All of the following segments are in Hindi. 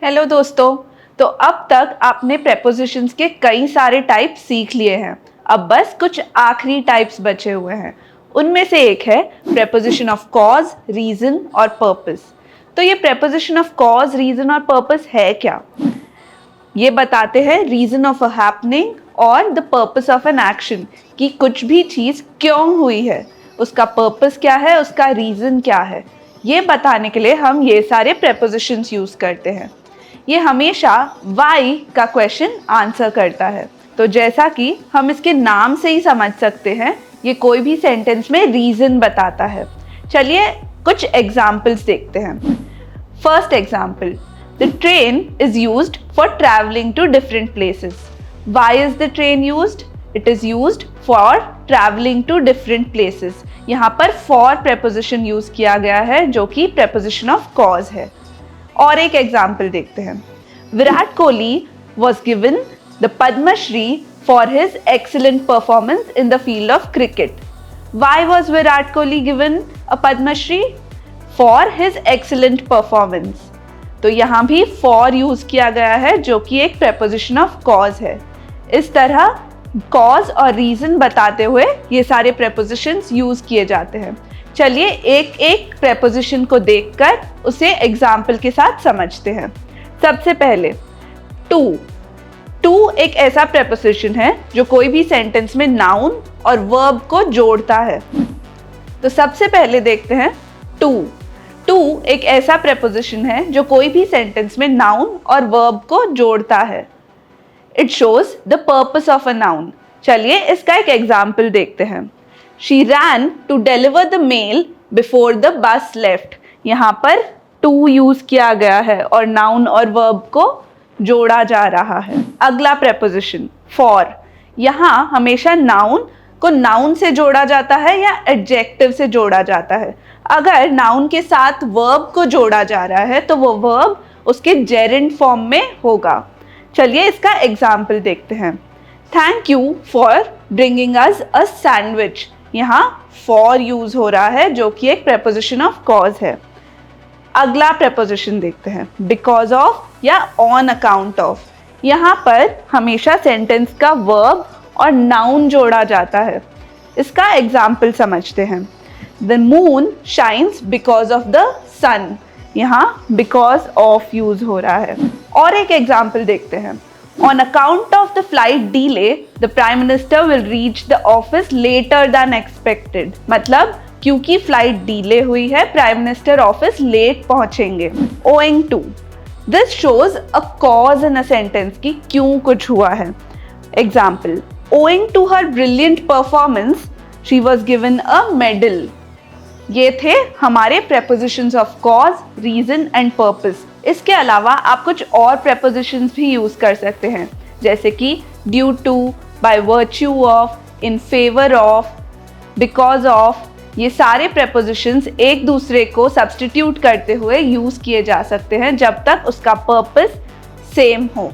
हेलो दोस्तों। तो अब तक आपने प्रेपोजिशंस के कई सारे टाइप सीख लिए हैं। अब बस कुछ आखिरी टाइप्स बचे हुए हैं। उनमें से एक है प्रेपोजिशन ऑफ कॉज, रीजन और पर्पस। तो ये प्रेपोजिशन ऑफ कॉज, रीजन और पर्पस है क्या? ये बताते हैं रीजन ऑफ अ हैपनिंग और the purpose of an action, कि कुछ भी चीज़ क्यों हुई है, उसका पर्पस क्या है, उसका रीजन क्या है। ये बताने के लिए हम ये सारे प्रेपोजिशंस यूज़ करते हैं। ये हमेशा वाई का क्वेश्चन आंसर करता है। तो जैसा कि हम इसके नाम से ही समझ सकते हैं, ये कोई भी सेंटेंस में रीजन बताता है। चलिए कुछ एग्जाम्पल्स देखते हैं। First example, the train is used for travelling to different places. Why is the train used? It is used for travelling to different places. यहाँ पर फॉर प्रेपोजिशन यूज किया गया है, जो कि प्रेपोजिशन ऑफ कॉज है। और एक एग्जाम्पल देखते हैं। Virat Kohli was given the Padma Shri for his excellent performance in the field of cricket. Why was Virat Kohli given a Padma Shri? For his excellent performance. तो यहाँ भी फॉर यूज किया गया है, जो कि एक प्रेपोजिशन ऑफ कॉज है। इस तरह कॉज और रीजन बताते हुए ये सारे प्रेपोजिशंस यूज किए जाते हैं। चलिए एक एक प्रेपोजिशन को देखकर उसे एग्जाम्पल के साथ समझते हैं। सबसे पहले टू। टू एक ऐसा प्रेपोजिशन है जो कोई भी सेंटेंस में नाउन और वर्ब को जोड़ता है। तो सबसे पहले देखते हैं टू। टू एक ऐसा प्रेपोजिशन है जो कोई भी सेंटेंस में नाउन और वर्ब को जोड़ता है। It shows the purpose of a noun. चलिए इसका एक एग्जाम्पल देखते हैं। She ran to deliver the mail before the bus left. यहाँ पर to यूज किया गया है और noun और verb को जोड़ा जा रहा है। अगला preposition for। यहाँ हमेशा noun को noun से जोड़ा जाता है या adjective से जोड़ा जाता है। अगर noun के साथ verb को जोड़ा जा रहा है तो वो verb उसके gerund form में होगा। चलिए इसका example देखते हैं। Thank you for bringing us a sandwich। यहाँ for यूज हो रहा है, जो कि एक preposition of cause है। अगला preposition देखते हैं, because of या on account of। यहाँ पर हमेशा sentence का verb और noun जोड़ा जाता है। इसका example समझते हैं। The moon shines because of the sun। यहाँ because of यूज हो रहा है। और एक example देखते हैं। On account of the flight delay, the Prime Minister will reach the office later than expected। मतलब क्योंकि फ्लाइट डिले हुई है, प्राइम मिनिस्टर ऑफिस लेट पहुंचेंगे। Owing to, this shows a cause in a sentence कि क्यों कुछ हुआ है। Example, owing to her brilliant performance, she was given a medal। ये थे हमारे prepositions of cause, reason and purpose। इसके अलावा आप कुछ और prepositions भी यूज कर सकते हैं, जैसे कि due to, by virtue of, in favor of, because of। ये सारे prepositions एक दूसरे को substitute करते हुए यूज किए जा सकते हैं जब तक उसका purpose सेम हो।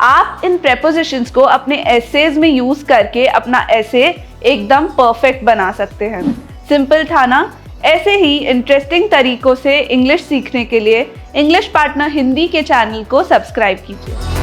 आप इन prepositions को अपने essays में यूज करके अपना essay एकदम परफेक्ट बना सकते हैं। सिंपल था ना? ऐसे ही इंटरेस्टिंग तरीकों से इंग्लिश सीखने के लिए इंग्लिश पार्टनर हिंदी के चैनल को सब्सक्राइब कीजिए।